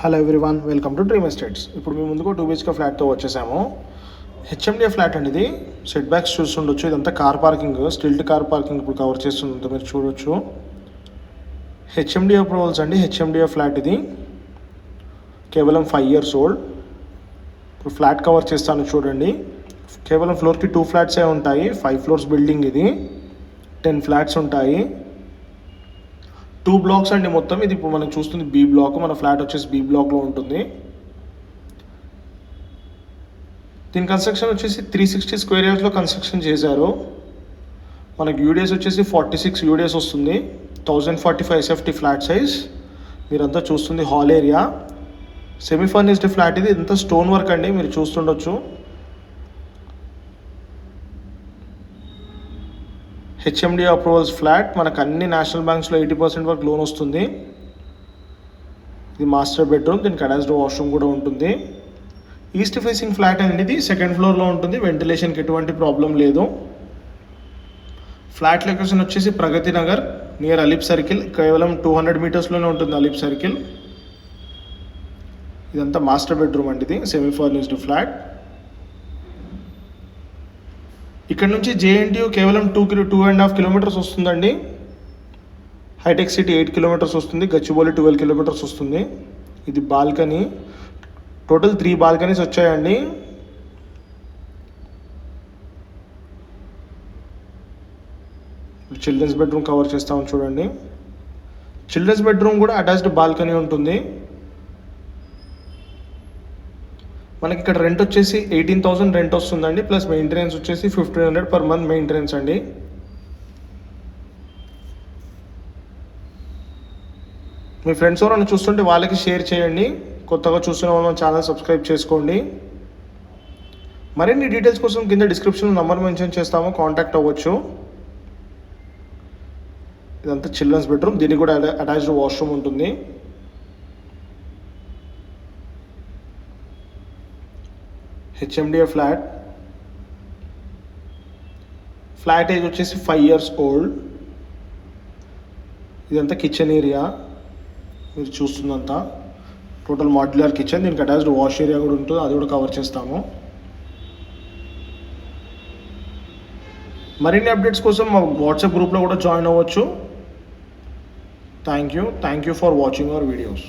Hello everyone, welcome to dream estates. ఇప్పుడు మేము ముందుకు 2 BHK ఫ్లాట్తో వచ్చేసాము. హెచ్ఎండిఏ ఫ్లాట్ అండి ఇది. సెట్ బ్యాక్స్ చూస్తుండొచ్చు. ఇదంతా car parking, stilt car parking ఇప్పుడు కవర్ చేస్తుందంతా మీరు చూడొచ్చు. హెచ్ఎండిఏ అప్రూవల్స్ అండి. హెచ్ఎండిఏ ఫ్లాట్ ఇది కేవలం 5 years ఓల్డ్. ఇప్పుడు ఫ్లాట్ కవర్ చేస్తాను చూడండి. కేవలం ఫ్లోర్కి 2 ఫ్లాట్సే ఉంటాయి. 5 floors బిల్డింగ్ ఇది. 10 ఫ్లాట్స్ ఉంటాయి. 2 blocks అండి మొత్తం. ఇది ఇప్పుడు మనం చూస్తుంది బి బ్లాక్. మన ఫ్లాట్ వచ్చేసి బి బ్లాక్లో ఉంటుంది. దీని కన్స్ట్రక్షన్ వచ్చేసి 360 square yardsలో కన్స్ట్రక్షన్ చేశారు. మనకి యూడిఎస్ వచ్చేసి 46 యూడిఎస్ వస్తుంది. 1045 SFT ఫ్లాట్ సైజ్. మీరంతా చూస్తుంది hall area. Semi furnished flat ఇది. ఇంత స్టోన్ వర్క్ అండి, మీరు చూస్తుండొచ్చు. HMDA approvals flat. మనకు అన్ని నేషనల్ బ్యాంక్స్లో 80% వరకు లోన్ వస్తుంది. ఇది మాస్టర్ బెడ్రూమ్. దీనికి అటాచ్డ్ వాష్రూమ్ కూడా ఉంటుంది. ఈస్ట్ ఫేసింగ్ ఫ్లాట్ అండి ఇది. 2nd floorలో ఉంటుంది. వెంటిలేషన్కి ఎటువంటి ప్రాబ్లం లేదు. ఫ్లాట్ లొకేషన్ వచ్చేసి ప్రగతి నగర్ నియర్ అలీప్ సర్కిల్. కేవలం 200 మీటర్స్లోనే ఉంటుంది అలీప్ సర్కిల్. ఇదంతా మాస్టర్ బెడ్రూమ్ అండి ఇది. Semi furnished flat. ఇక్కడ నుంచి జేఎన్టీయూ కేవలం 2.5 kilometers వస్తుందండి. హైటెక్ సిటీ 8 kilometers వస్తుంది. గచ్చిబౌలి 12 kilometers వస్తుంది. ఇది బాల్కనీ. టోటల్ 3 బాల్కనీస్ వచ్చాయండి. చిల్డ్రన్స్ బెడ్రూమ్ కవర్ చేస్తామని చూడండి. చిల్డ్రన్స్ బెడ్రూమ్ కూడా అటాచ్డ్ బాల్కనీ ఉంటుంది. మనకి ఇక్కడ రెంట్ వచ్చేసి 18,000 రెంట్ వస్తుందండి. ప్లస్ మెయింటెనెన్స్ వచ్చేసి 1,500 per month మెయింటెనెన్స్ అండి. మీ ఫ్రెండ్స్ ఎవరైనా చూస్తుంటే వాళ్ళకి షేర్ చేయండి. కొత్తగా చూస్తున్న వాళ్ళు ఛానల్ సబ్స్క్రైబ్ చేసుకోండి. మరిన్ని డీటెయిల్స్ కోసం కింద డిస్క్రిప్షన్లో నంబర్ మెన్షన్ చేస్తాము, కాంటాక్ట్ అవ్వచ్చు. ఇదంతా చిల్డ్రన్స్ బెడ్రూమ్. దీనికి కూడా అటాచ్డ్ వాష్రూమ్ ఉంటుంది. HMDA flat. ఫ్లాట్ ఏజ్ వచ్చేసి 5 years ఓల్డ్. ఇదంతా కిచెన్ ఏరియా మీరు చూస్తుందంతా. Total modular kitchen. దీనికి అటాచ్డ్ వాష్ ఏరియా కూడా ఉంటుంది. అది కూడా కవర్ చేస్తాము. మరిన్ని అప్డేట్స్ కోసం మా వాట్సాప్ గ్రూప్లో కూడా జాయిన్ అవ్వచ్చు. Thank you for watching our videos.